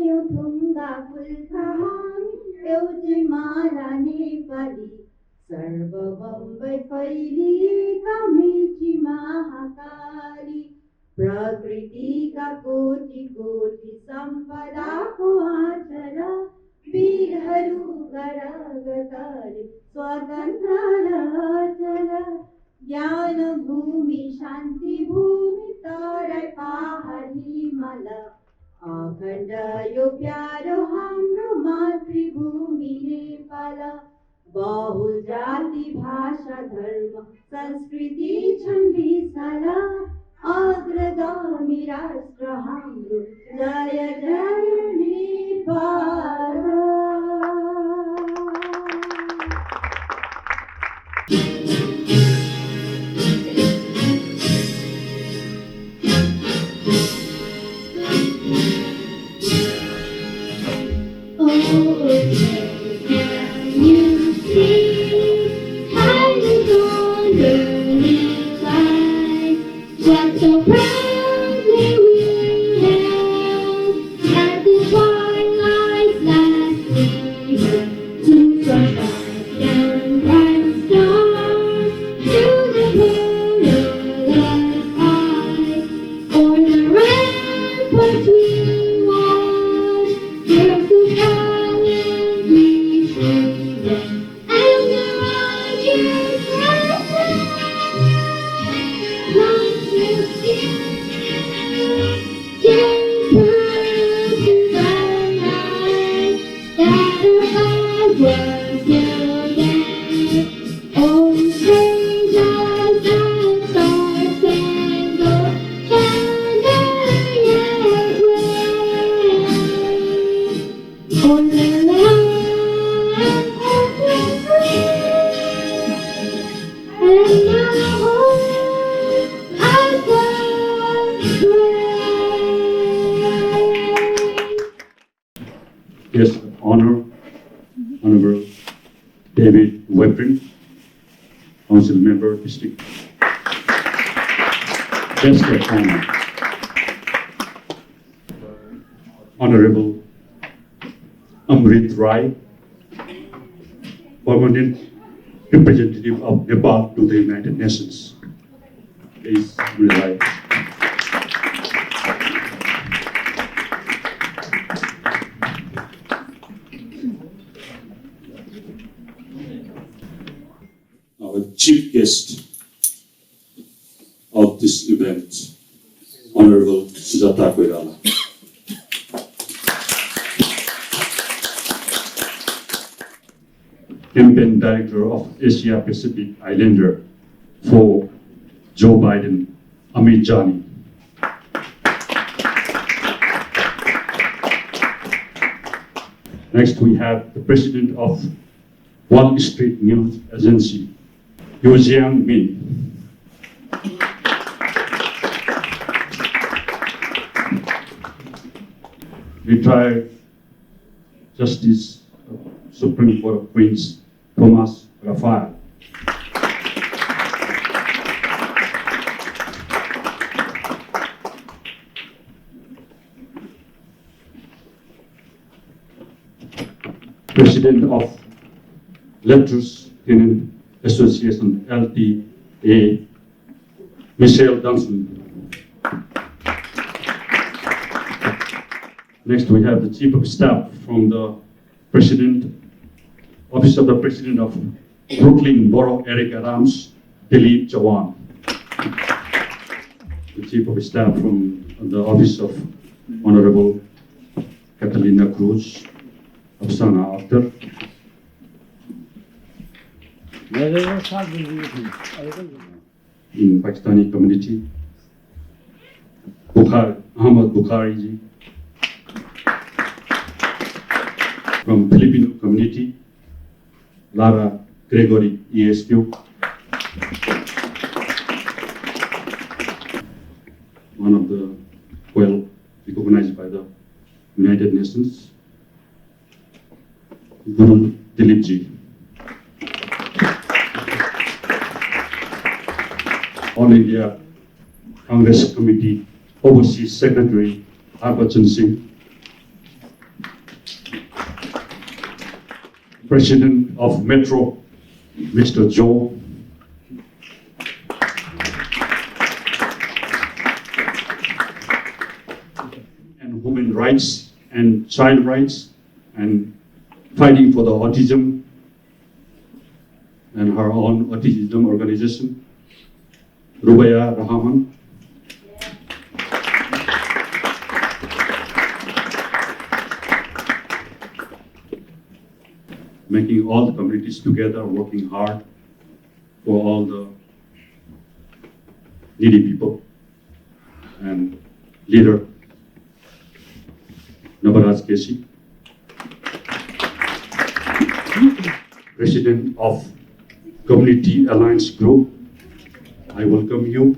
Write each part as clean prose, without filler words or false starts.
यो ढुङ्गा फुल्खाहाङ एउटै माला नेपाली सर्वबम्बै फैलिएका मेची महाकाली प्रकृतिका कोटि कोटि सम्पदाको आचर वीरहरू गरगतले स्वतन्त्र अचल ज्ञान भूमि शान्ति भूमि तराई पहाड हिमाल अखण्ड यो प्यारो हाम्रो मातृभूमि नेपाल बहुल जाति भाषा धर्म संस्कृति छन् विशाल अग्रगामी राष्ट्र हाम्रो जय जय Nepal. Yes, Honorable David Webrin, Council Member, District. Guest of honor, Honorable Amrit Rai, Permanent Representative of Nepal to the United Nations. Please rise. Our chief guest of this event, Honorable Sujata Koirala. Campaign Director of Asia Pacific Islander for Joe Biden, Amit Jani. Next, we have the President of Wall Street News Agency, Yu Jiang Min. Retired Justice of Supreme Court of Queens, Thomas Raphael. President of Letters Tenant Association, LTA, Michelle Dunson. Next, we have the Chief of Staff from the Office of the President of Brooklyn Borough, Erica Rams, Dilip Chawan. The Chief of Staff from the Office of Honorable Catalina Cruz, Afsana Akhtar. In Pakistani community, Ahmad Bukhari ji. From Filipino community, Lara Gregory ESQ. One of the well recognized by the United Nations, Guru Dilip ji. All India Congress Committee Overseas Secretary Harbachan Singh. President of Metro, Mr. Joe. And women rights and child rights and fighting for the autism and her own autism organization, Rubaya Rahman. Making all the communities together, working hard for all the needy people. And leader, Nabaraj Kesi, President of Community Alliance Group, I welcome you.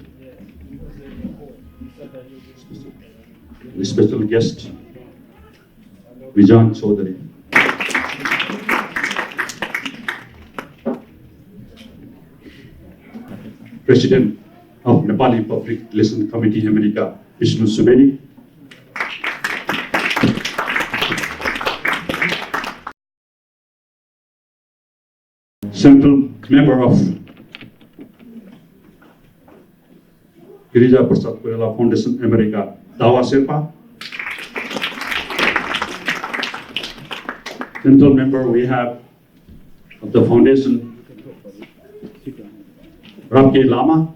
The special guest, Vijan Chaudhary. President of Nepali Public Relations Committee America, Vishnu Subedi. Central member of Sujata Koirala Foundation America, Dawa Sherpa. Central member we have of the foundation, Rabke Lama,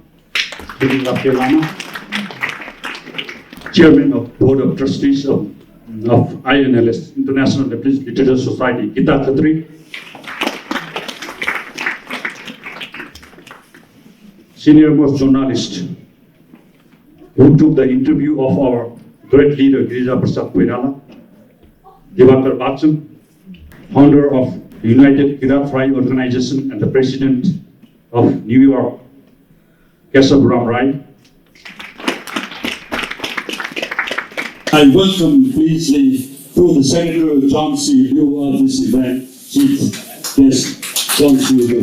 Chairman of Board of Trustees of INLS, International Literature Society, Gita Khatri, Senior most journalist who took the interview of our great leader, Girija Prasad Koirala, Divakar Bachchan, founder of United Kirat Rai Organization and the President of New York, Kesav Rai. I welcome please through the Secretary John C. Liu of this event, Chief Guest John C. Liu.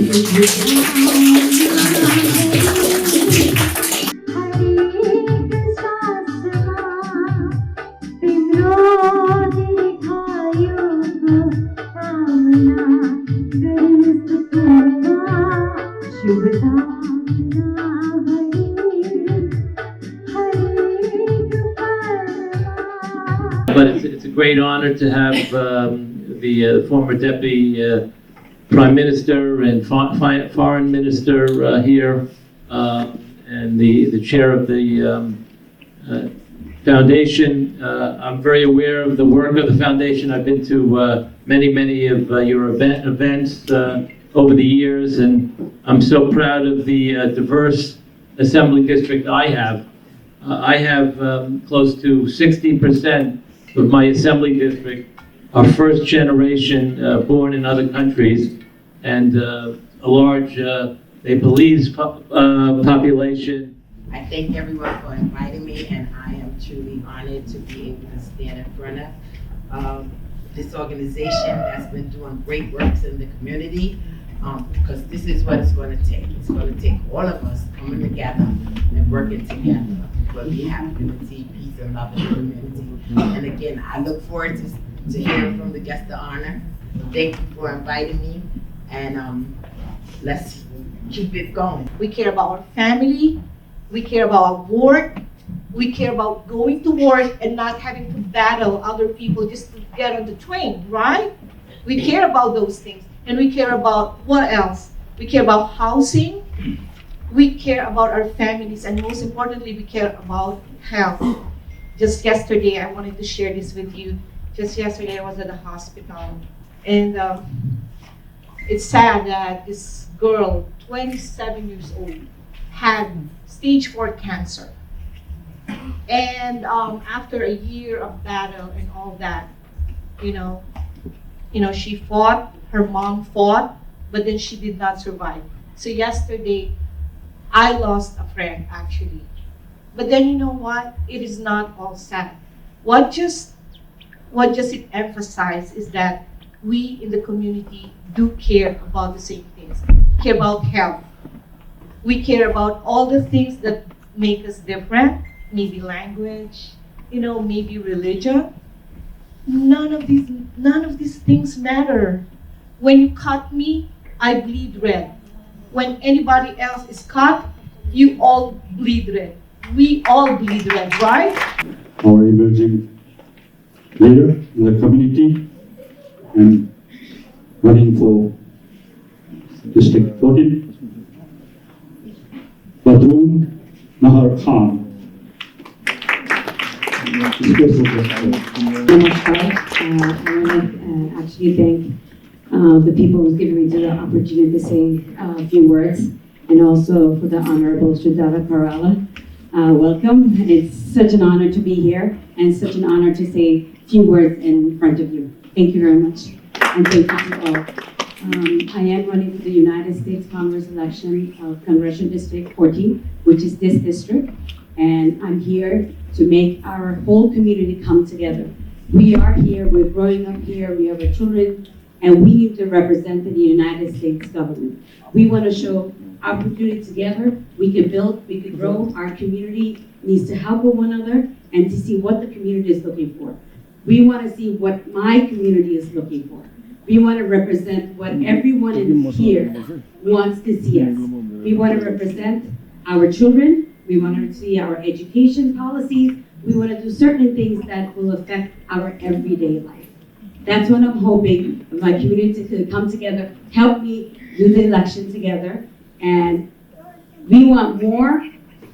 But it's a great honor to have the former Deputy Prime Minister and Foreign Minister here, and the chair of the foundation. I'm very aware of the work of the foundation. I've been to many of your events over the years, and I'm so proud of the diverse assembly district I have. I have close to 60% of my assembly district are first generation born in other countries, and a large Nepalese population. I thank everyone for inviting me, and I am truly honored to be able to stand in front of this organization that's been doing great works in the community, because this is what it's going to take. It's going to take all of us coming together and working together where we have unity, peace, and love in the community. And again, I look forward to hearing from the guest of honor. Thank you for inviting me, and let's keep it going. We care about our family, we care about our work, we care about going to work and not having to battle other people just to get on the train, right? We care about those things. And we care about what else? We care about housing, we care about our families, and most importantly, we care about health. Just yesterday, I wanted to share this with you. Just yesterday, I was at the hospital, and it's sad that this girl, 27 years old, had stage 4 cancer. And after a year of battle and all that, she fought, her mom fought, but then she did not survive. So yesterday, I lost a friend, actually. But then you know what? It is not all sad. What just it emphasized is that we in the community do care about the same things. We care about health. We care about all the things that make us different, maybe language, maybe religion. None of these things matter When you cut me, I bleed red. When anybody else is cut, you all bleed red. We all bleed red, right? Our emerging leader in the community and running for District 14, Badrun Nahar Khan. Namaskar. I want to actually thank the people who's given me the opportunity to say a few words, and also for the Honorable Sujata Koirala. Welcome. It's such an honor to be here, and such an honor to say a few words in front of you. Thank you very much, and thank you to all. I am running for the United States Congress election of Congressional District 14, which is this district, and I'm here to make our whole community come together. We are here, we're growing up here, we have our children, and we need to represent the United States government. We want to show opportunity together. We can build, we can grow. Our community needs to help one another and to see what the community is looking for. We want to see what my community is looking for. We want to represent what everyone in here wants to see us. We want to represent our children. We want to see our education policies. We want to do certain things that will affect our everyday life. That's what I'm hoping my community to come together, help me do the election together. And we want more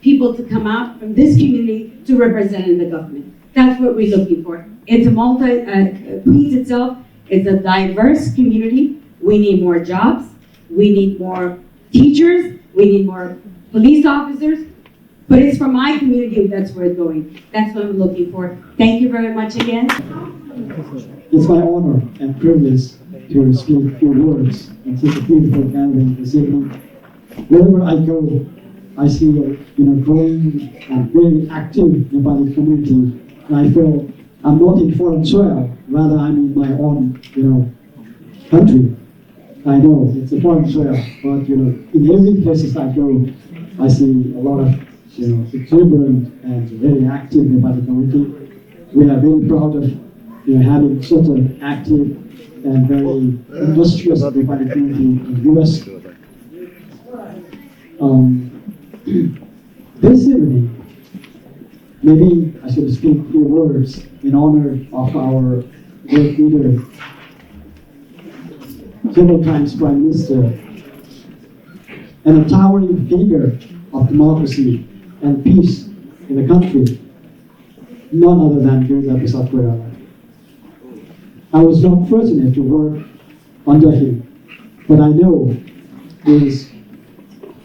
people to come out from this community to represent in the government. That's what we're looking for. It's a Queens itself is a diverse community. We need more jobs. We need more teachers. We need more police officers. But it's for my community, that's where it's going. That's what I'm looking for. Thank you very much again. It's my honor and privilege to speak a few words in such a beautiful gathering this evening. Wherever I go, I see a growing and very active Nepali community, and I feel I'm not in foreign soil, rather I'm in my own, country. I know it's a foreign soil, but in every places I go, I see a lot of exuberant and very active Nepali community. We are very proud of having such an active and very industrious Nepali community in the US. This evening, maybe I should speak a few words in honor of our great leader, several times Prime Minister, and a towering figure of democracy and peace in the country, none other than Sujata Koirala. I was not fortunate to work under him, but I know his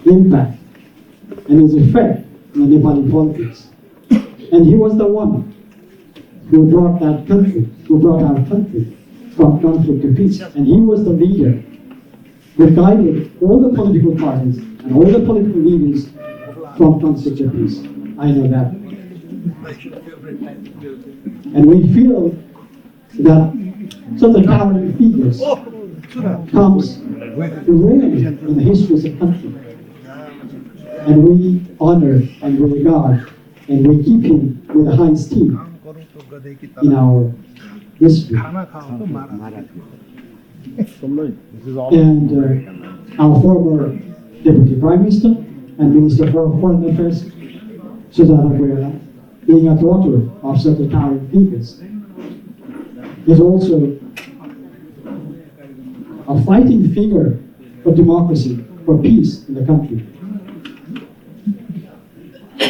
impact and his effect in the Nepali politics. And he was the one who brought that country, who brought our country from conflict to peace. And he was the leader who guided all the political parties and all the political leaders from conflict to peace. I know that. And we feel that such a towering figures comes rarely in the history of the country. And we honor and we regard and we keep him with the high esteem in our history. And our former Deputy Prime Minister and Minister for Foreign Affairs, Sujata Koirala, being a daughter of such a towering figures, is also a fighting figure for democracy, for peace in the country.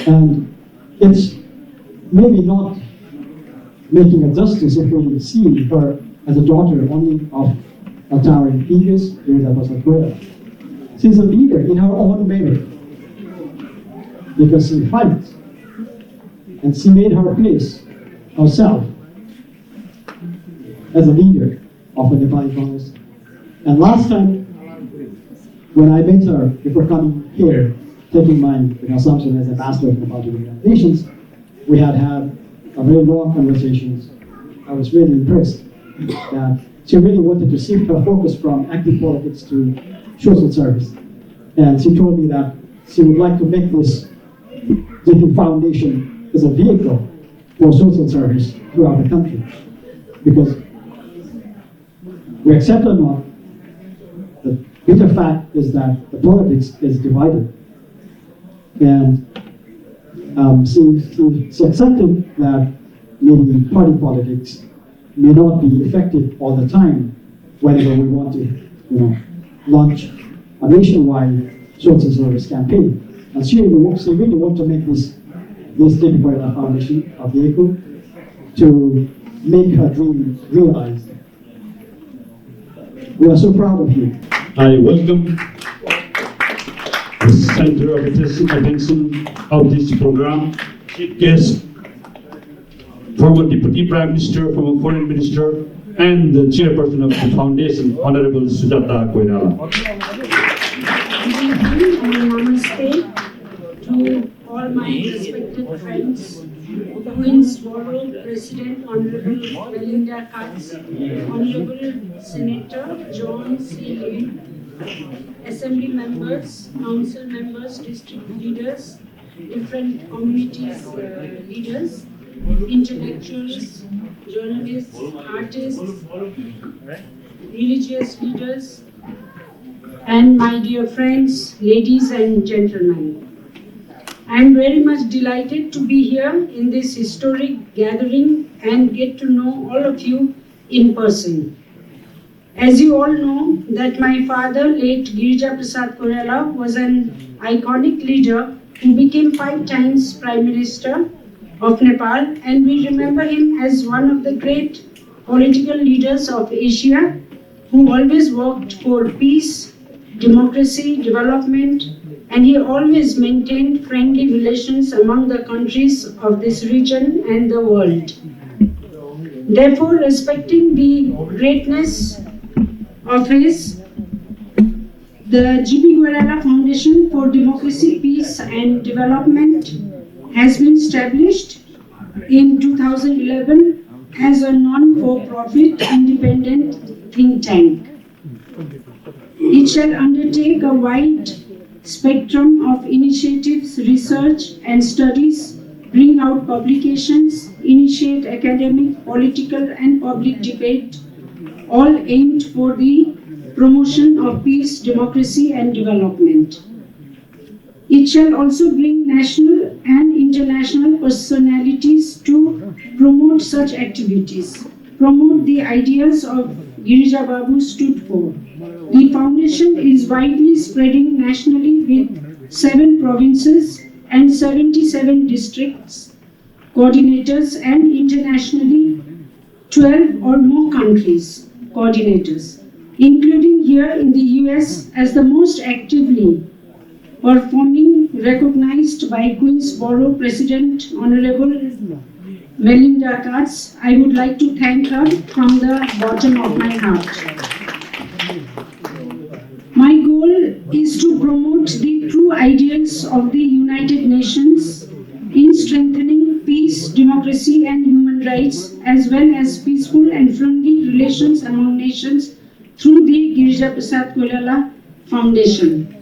And it's maybe not making a justice if we see her as a daughter only of a towering figures, Sujata Koirala. She's a leader in her own merit because she fights and she made her place herself as a leader of the Nepali Congress. And last time when I met her before coming here, taking my assumption as ambassador of Nepal to the United Nations, we had a very long conversations. I was really impressed that she really wanted to shift her focus from active politics to social service. And she told me that she would like to make this JP Foundation as a vehicle for social service throughout the country. Because we accept or not, the bitter fact is that the politics is divided. And she accepted that maybe party politics may not be effective all the time whenever we want to, launch a nationwide social service campaign. And she really wants to make this Sujata Koirala Foundation a vehicle to make her dream realized. We are so proud of you. I welcome the center of attention of this program, chief guest, former Deputy Prime Minister, former Foreign Minister, and the chairperson of the foundation, Honorable Sujata Koirala. Namaste to all my respected friends, Queensborough President Honorable Belinda Katz, Honorable Senator John C. Lee, Assembly members, council members, district leaders, different communities leaders, intellectuals, journalists, artists, religious leaders, and my dear friends, ladies and gentlemen. I am very much delighted to be here in this historic gathering and get to know all of you in person. As you all know, that my father, late Girija Prasad Koirala, was an iconic leader who became 5 times Prime Minister of Nepal, and we remember him as one of the great political leaders of Asia who always worked for peace, democracy, development, and he always maintained friendly relations among the countries of this region and the world. Therefore, respecting the greatness of his, the G.P. Koirala Foundation for Democracy, Peace and Development has been established in 2011 as a non-for-profit independent think tank. It shall undertake a wide spectrum of initiatives, research and studies, bring out publications, initiate academic, political and public debate, all aimed for the promotion of peace, democracy and development. It shall also bring national and international personalities to promote such activities, promote the ideas of Girija Babu stood for. The foundation is widely spreading nationally with 7 provinces and 77 districts, coordinators, and internationally 12 or more countries, coordinators, including here in the US as the most actively performing, recognized by Queensborough President Honorable Belinda Katz. I would like to thank her from the bottom of my heart. My goal is to promote the true ideals of the United Nations in strengthening peace, democracy and human rights, as well as peaceful and friendly relations among nations through the Girija Prasad Koirala Foundation.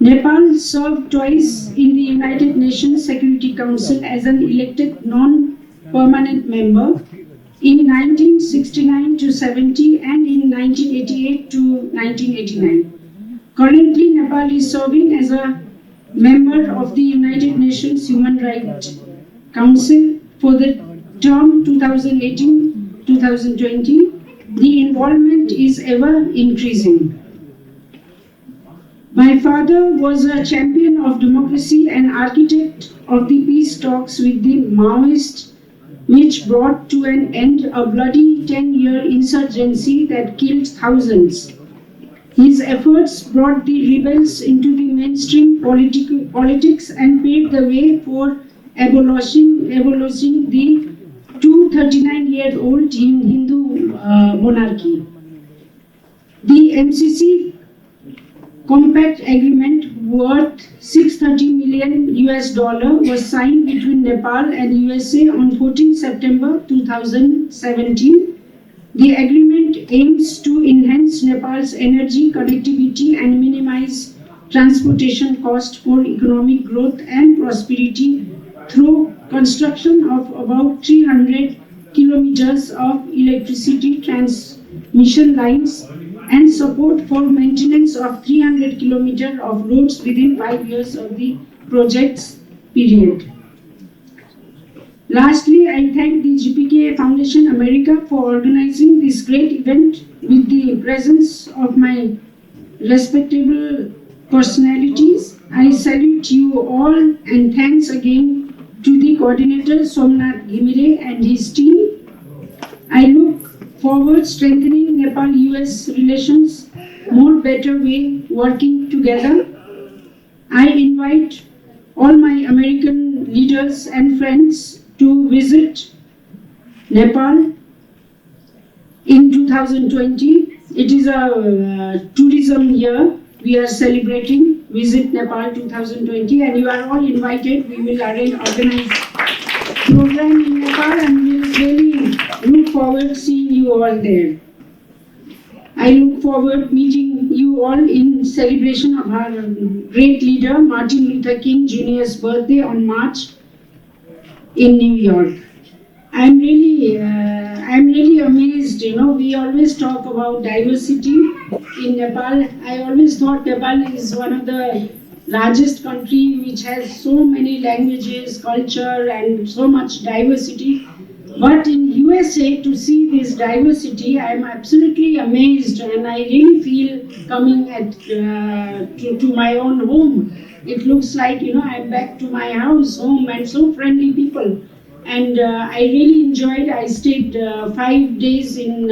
Nepal served twice in the United Nations Security Council as an elected non-permanent member in 1969 to 70 and in 1988 to 1989. Currently, Nepal is serving as a member of the United Nations Human Rights Council for the term 2018-2020. The involvement is ever increasing. My father was a champion of democracy and architect of the peace talks with the Maoists, which brought to an end a bloody 10-year insurgency that killed thousands. His efforts brought the rebels into the mainstream politics and paved the way for abolishing the 239-year-old Hindu monarchy. The MCC Compact Agreement worth $630 million was signed between Nepal and USA on 14 September 2017. The agreement aims to enhance Nepal's energy connectivity and minimize transportation costs for economic growth and prosperity through construction of about 300 kilometers of electricity transmission lines and support for maintenance of 300 kilometers of roads within 5 years of the project's period. Lastly, I thank the GPKA Foundation America for organizing this great event with the presence of my respectable personalities. I salute you all and thanks again to the coordinator Somnath Ghimire and his team. I look forward strengthening Nepal-US relations more better way working together. I invite all my American leaders and friends to visit Nepal in 2020. It is a tourism year. We are celebrating Visit Nepal 2020 and you are all invited. We will organize program in Nepal and we will really look forward seeing you all there. I look forward meeting you all in celebration of our great leader Martin Luther King Jr.'s birthday on March in New York. I'm really amazed. You know, we always talk about diversity in Nepal. I always thought Nepal is one of the largest country which has so many languages, culture, and so much diversity. But in USA, to see this diversity, I'm absolutely amazed, and I really feel coming to my own home. It looks like, you know, I'm back to my house, home, and so friendly people. And I really enjoyed. I stayed 5 days in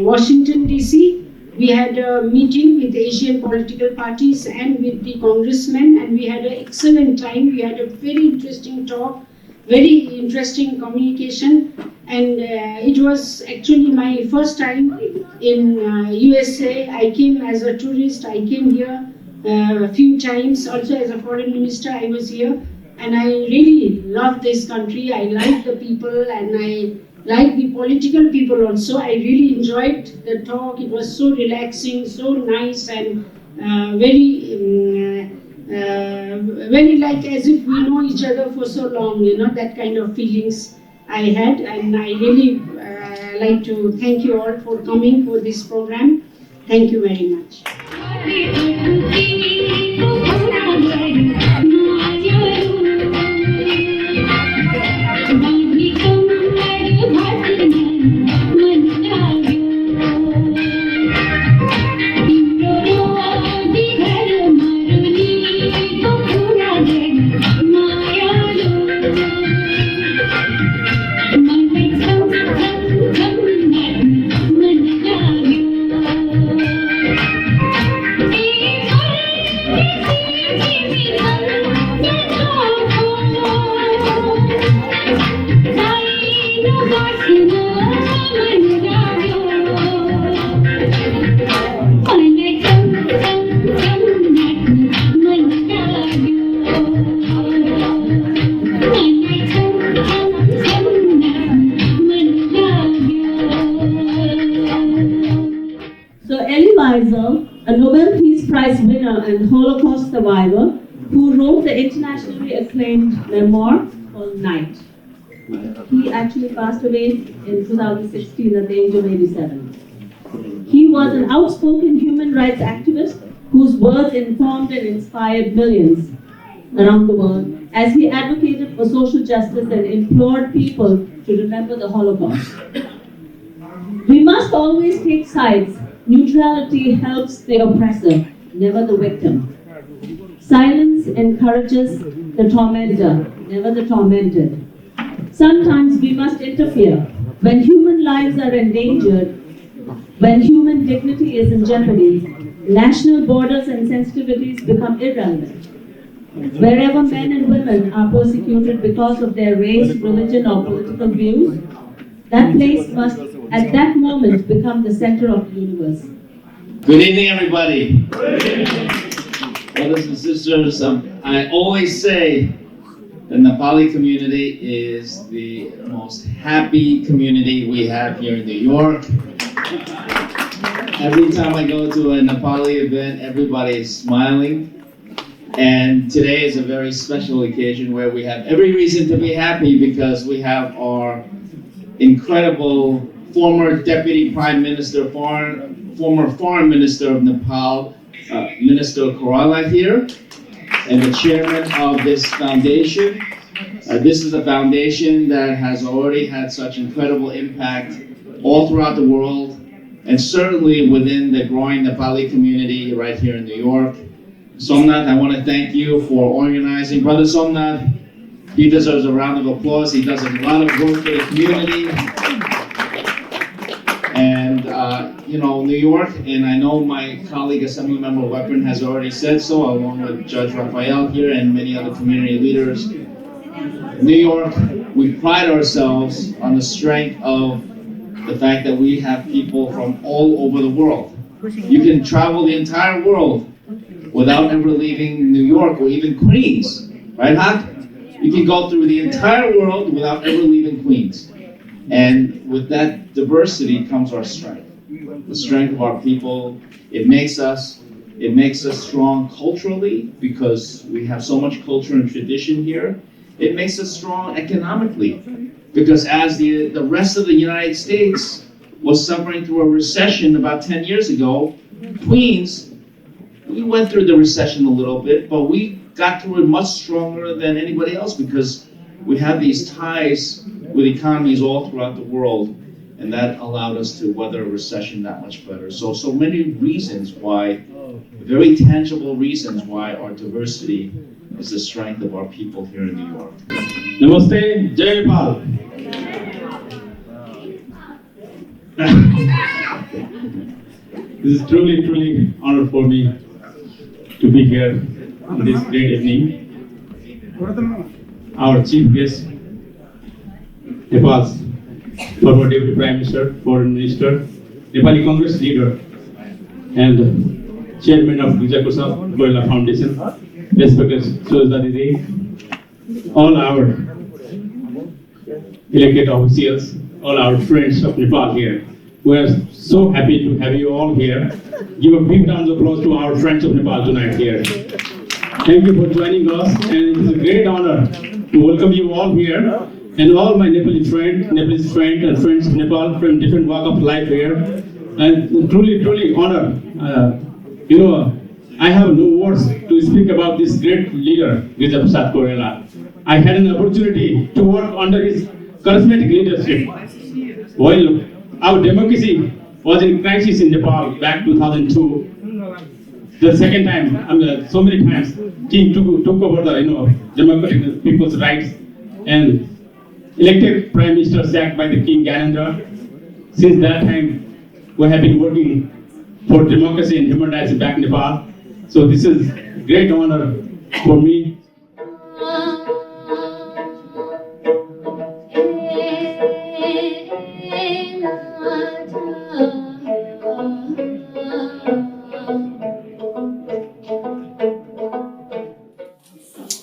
Washington DC. We had a meeting with Asian political parties and with the congressmen, and we had an excellent time. We had a very interesting talk, very interesting communication, and it was actually my first time in USA. I came as a tourist. I came here a few times. Also as a foreign minister, I was here. And I really love this country. I like the people and I like the political people also. I really enjoyed the talk. It was so relaxing, so nice, and very like as if we know each other for so long, you know, that kind of feelings I had. And I really like to thank you all for coming for this program. Thank you very much. A Nobel Peace Prize winner and Holocaust survivor who wrote the internationally acclaimed memoir called Night. He actually passed away in 2016 at the age of 87. He was an outspoken human rights activist whose work informed and inspired millions around the world as he advocated for social justice and implored people to remember the Holocaust. We must always take sides. Neutrality helps the oppressor, never the victim. Silence encourages the tormentor, never the tormented. Sometimes we must interfere. When human lives are endangered, when human dignity is in jeopardy, national borders and sensitivities become irrelevant. Wherever men and women are persecuted because of their race, religion, or political views, that place must, at that moment, become the center of the universe. Good evening, everybody. Brothers and sisters, I always say the Nepali community is the most happy community we have here in New York. Every time I go to a Nepali event, everybody is smiling. And today is a very special occasion where we have every reason to be happy because we have our incredible former Deputy Prime Minister, former Foreign Minister of Nepal, Minister Koirala here, and the chairman of this foundation. This is a foundation that has already had such incredible impact all throughout the world, and certainly within the growing Nepali community right here in New York. Somnath, I want to thank you for organizing. Brother Somnath, he deserves a round of applause. He does a lot of work for the community. And, you know, New York, and I know my colleague, Assemblymember Weapon, has already said so, along with Judge Raphael here and many other community leaders. New York, we pride ourselves on the strength of the fact that we have people from all over the world. You can travel the entire world without ever leaving New York or even Queens, right, Hak? You can go through the entire world without ever leaving Queens. And with that diversity comes our strength. The strength of our people. It makes us strong culturally because we have so much culture and tradition here. It makes us strong economically because as the rest of the United States was suffering through a recession about 10 years ago, Queens, we went through the recession a little bit, but we got through it much stronger than anybody else because we have these ties with economies all throughout the world, and that allowed us to weather a recession that much better. So many reasons why, very tangible reasons why our diversity is the strength of our people here in New York. Namaste, Jai Nepal. This is truly honor for me to be here on this great evening. Our chief guest, Nepal's former Deputy Prime Minister, Foreign Minister, Nepali Congress leader, and Chairman of Sujata Koirala Foundation, respected Sujata Didi, all our elected officials, all our friends of Nepal here. We are so happy to have you all here. Give a big round of applause to our friends of Nepal tonight here. Thank you for joining us, and it is a great honor to welcome you all here, and all my Nepalese friends and friends of Nepal from different walk of life here. And truly honor. I have no words to speak about this great leader, Sujata Koirala. I had an opportunity to work under his charismatic leadership. While our democracy was in crisis in Nepal back 2002, the second time, so many times, King took over the democratic people's rights, and elected Prime Minister sacked by the King Gyanendra. Since that time, we have been working for democracy and human rights back in Nepal. So this is great honor for me.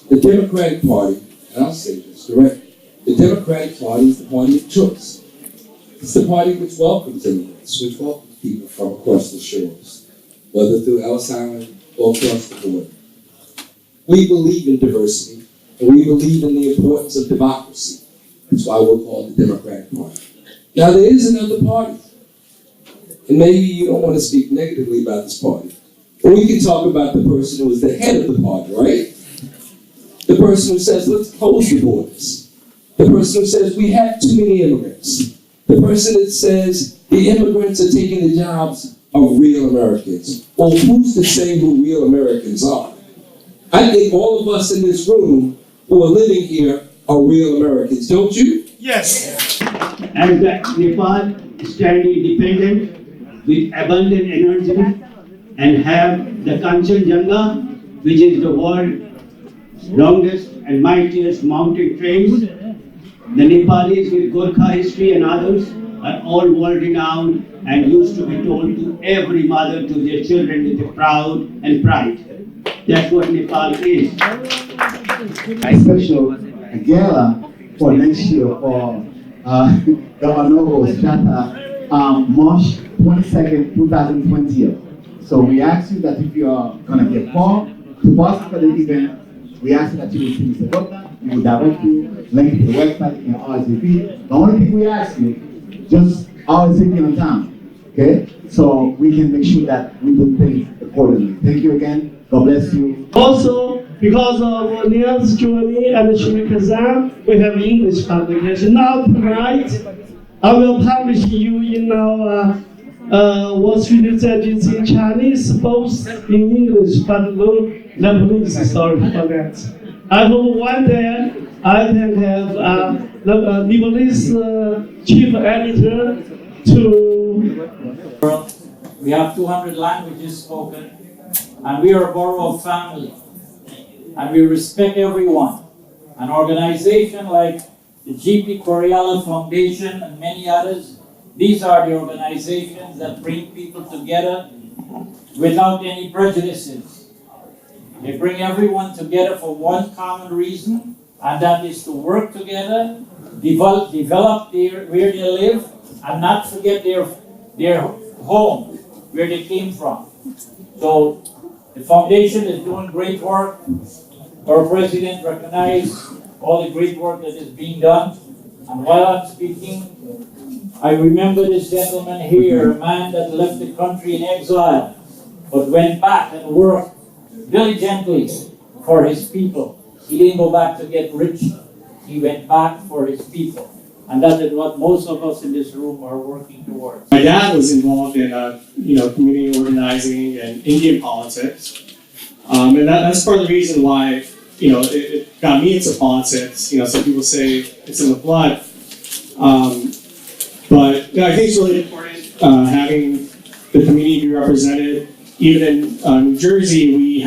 The Democratic Party, and I'll say this directly, the Democratic Party is the party of choice. It's the party which welcomes immigrants, which welcomes people from across the shores, whether through Ellis Island or across the border. We believe in diversity, and we believe in the importance of democracy. That's why we're called the Democratic Party. Now, there is another party, and maybe you don't want to speak negatively about this party, but we can talk about the person who is the head of the party, right? The person who says, let's close the borders. The person who says, we have too many immigrants. The person that says, the immigrants are taking the jobs of real Americans. Well, who's to say who real Americans are? I think all of us in this room who are living here are real Americans, don't you? Yes. As Nepal stand independent with abundant energy and have the Kanchenjunga, which is the world's longest and mightiest mountain range. The Nepalis with Gorkha history and others are all world renowned and used to be told to every mother to their children with a proud and pride. That's what Nepal is. A special gala for next year for the Honorable Sujata, March 22nd, 2020. So we ask you that if you are going to get formed to participate for the event, we ask that you will send us a button, we will direct you, link to the website, you can RSVP. The only thing we ask you, just always thinking on time, okay? So we can make sure that we do things accordingly. Thank you again. God bless you. Also, because of Niels journey and Shuri Kazan, we have English publication. Now tonight, I will publish you in our Wall Street Research in Chinese, both in English, but no Lebanese, sorry for that. I hope one day I can have the Lebanese chief editor to... We have 200 languages spoken, and we are a borough of family, and we respect everyone. An organization like the G.P. Koirala Foundation and many others, these are the organizations that bring people together without any prejudices. They bring everyone together for one common reason, and that is to work together, develop where they live, and not forget their home, where they came from. So the foundation is doing great work. Our president recognized all the great work that is being done. And while I'm speaking, I remember this gentleman here, a man that left the country in exile, but went back and worked diligently for his people. He didn't go back to get rich. He went back for his people. And that is what most of us in this room are working towards. My dad was involved in community organizing and Indian politics. And that's part of the reason why it got me into politics. Some people say it's in the blood. But I think it's really important having the community be represented. Even in New Jersey, we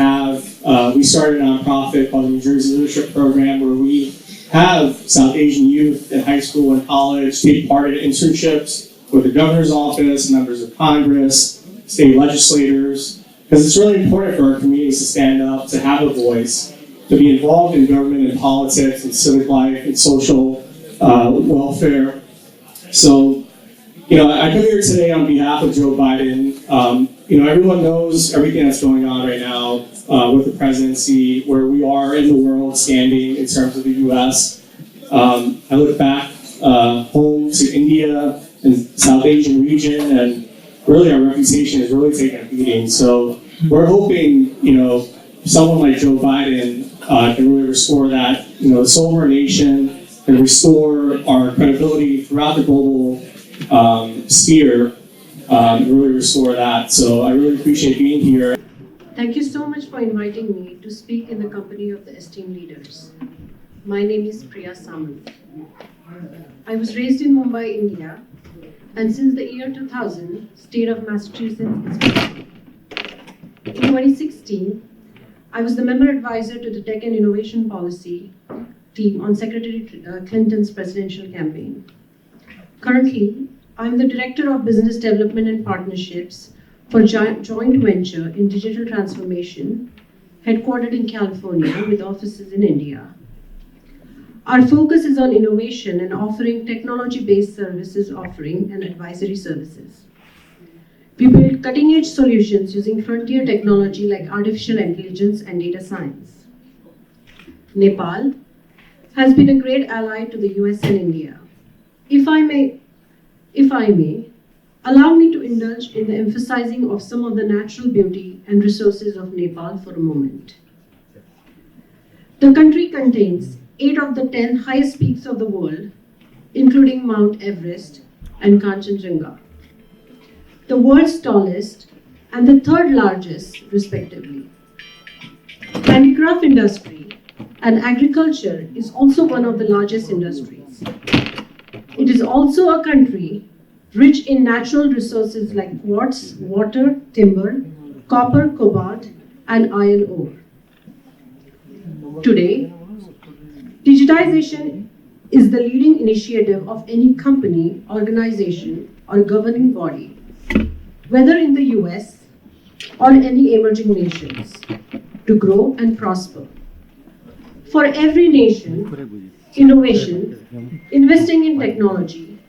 started a nonprofit called the New Jersey Leadership Program, where we have South Asian youth in high school and college take part in internships with the governor's office, members of Congress, state legislators, because it's really important for our communities to stand up, to have a voice, to be involved in government and politics and civic life and social welfare. So, I come here today on behalf of Joe Biden. Everyone knows everything that's going on right now with the presidency, where we are in the world standing in terms of the U.S. I look back home to India and South Asian region, and really our reputation is really taking a beating. So we're hoping, someone like Joe Biden can really restore that, the soul of our nation, and restore our credibility throughout the global sphere, really restore that. So I really appreciate being here. Thank you so much for inviting me to speak in the company of the esteemed leaders. My name is Priya Samant. I was raised in Mumbai, India, and since the year 2000, state of Massachusetts is present. In 2016, I was the member advisor to the Tech and Innovation Policy team on Secretary Clinton's presidential campaign. Currently, I'm the Director of Business Development and Partnerships for joint venture in digital transformation, headquartered in California with offices in India. Our focus is on innovation and offering technology-based services offering and advisory services. We build cutting-edge solutions using frontier technology like artificial intelligence and data science. Nepal has been a great ally to the US and India. If I may, allow me to indulge in the emphasizing of some of the natural beauty and resources of Nepal for a moment. The country contains 8 of the 10 highest peaks of the world, including Mount Everest and Kanchenjunga, the world's tallest and the 3rd largest, respectively. Handicraft industry and agriculture is also one of the largest industries. It is also a country rich in natural resources like quartz, water, timber, copper, cobalt, and iron ore. Today, digitization is the leading initiative of any company, organization, or governing body, whether in the US or any emerging nations, to grow and prosper. For every nation, innovation, investing in technology,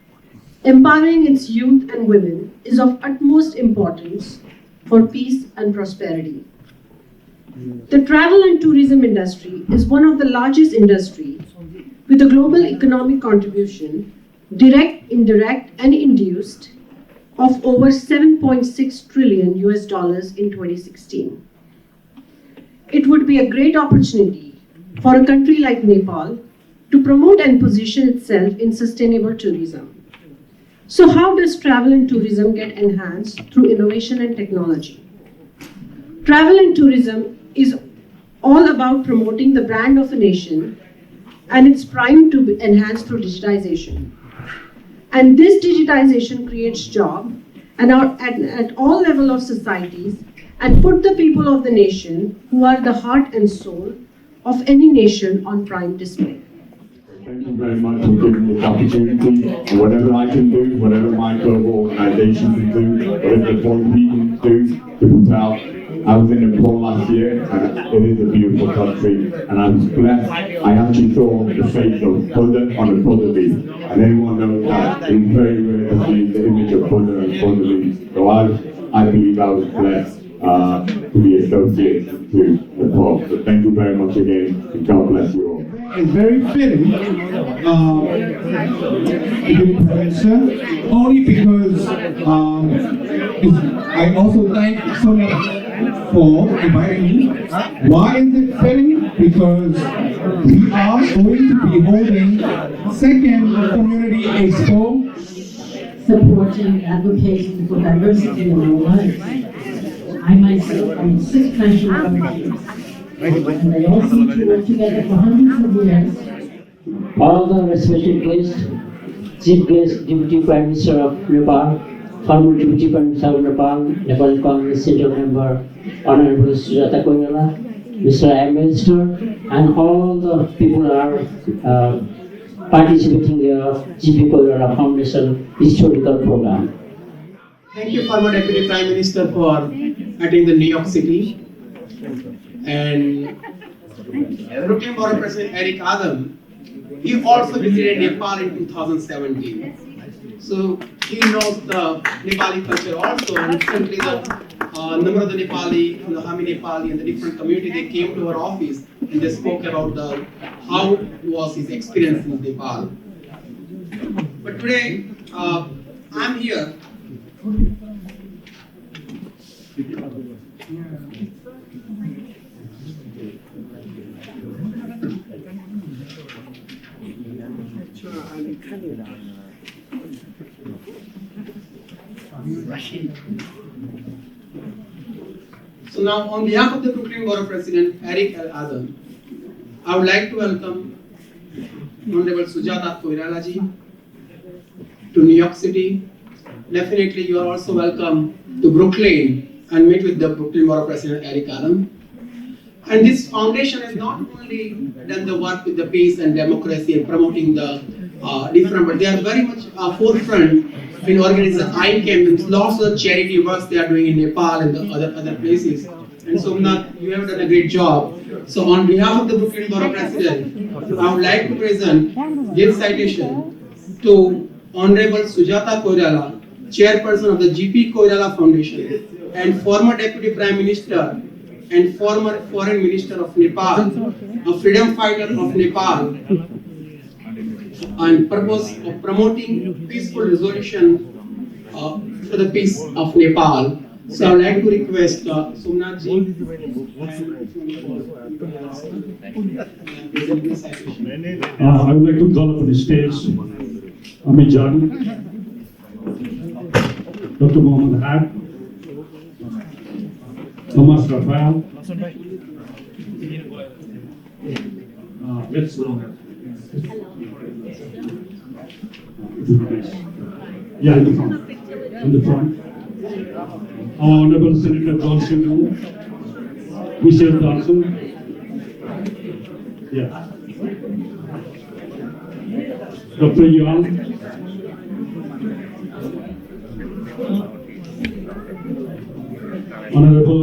empowering its youth and women is of utmost importance for peace and prosperity. The travel and tourism industry is one of the largest industries with a global economic contribution direct, indirect, and induced, of over 7.6 trillion US dollars in 2016. It would be a great opportunity for a country like Nepal to promote and position itself in sustainable tourism. So how does travel and tourism get enhanced through innovation and technology? Travel and tourism is all about promoting the brand of a nation, and it's primed to be enhanced through digitization. And this digitization creates jobs and at all levels of societies, and put the people of the nation, who are the heart and soul of any nation, on prime display. Thank you very much for giving me this opportunity. Whatever I can do, whatever my global organization can do, whatever the board can do to put out. I was in Nepal last year, and it is a beautiful country, and I was blessed. I actually saw the face of Buddha on a Buddha leaf, and everyone knows that it's very rare to see the image of Buddha and Buddha leaves. So I believe I was blessed to be associated to Nepal. So thank you very much again, and God bless you all. It's very fitting only because I also thank Sonia for inviting me. Why is it fitting? Because we are going to be holding second community expo, supporting, advocating for diversity in our lives. I myself am 6 national governments, and they all seem to work together for hundreds of years. All the respected guests, Chief Guest, Deputy Prime Minister of Nepal, former Deputy Prime Minister of Nepal, Nepal Congress Central Member, Honorable Sujata Koirala, Mr. Ambassador, and all the people who are participating in the GP Koirala Foundation historical program. Thank you, former Deputy Prime Minister, for attending the New York City. And Brooklyn Borough President Eric Adam, he also visited Nepal in 2017. So he knows the Nepali culture also, and recently the number of the Nepali, the Hami Nepali and the different community, they came to our office and they spoke about how was his experience in Nepal. But today, I'm here So now, on behalf of the Brooklyn Borough President Eric L. Adam, I would like to welcome Honorable Sujata Koirala ji to New York City. Definitely, you are also welcome to Brooklyn and meet with the Brooklyn Borough President Eric Adam. And this foundation has not only done the work with the peace and democracy and promoting the different, but they are very much forefront in organizing ICAM, lots of charity works they are doing in Nepal and the other places. And Somnath, you have done a great job. So on behalf of the Brooklyn Borough President, I would like to present gift citation to Honorable Sujata Koirala, Chairperson of the GP Koirala Foundation, and former Deputy Prime Minister and former Foreign Minister of Nepal, a freedom fighter of Nepal, on purpose of promoting peaceful resolution for the peace of Nepal. So I would like to request Somnath ji. I would like to call up on the stage Amit Jani, Dr. Mohammed Had, Thomas Rafael. Let's go. Yeah, in the front. In the front. Honorable Senator Johnson, Michelle Johnson. Yeah. Dr. Young. Honorable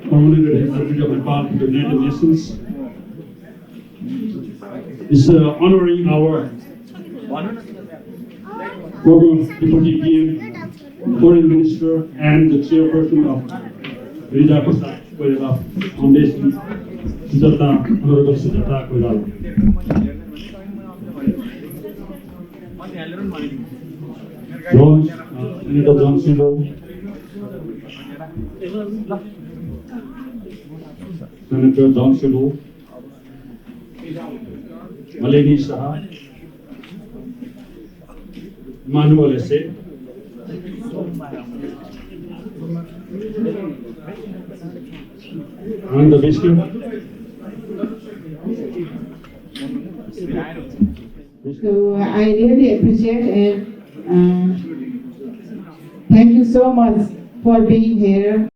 Permanent Representative of Nepal to the United Nations. Is honoring our former Deputy PM, Foreign Minister, and the Chairperson of Sujata Koirala Foundation, Honorable Sujata Koirala. John, Senator John Silo, Senator John Silo, Malini Saha, Emmanuel Esse, Ananda Biscuit. So I really appreciate it. Thank you so much for being here.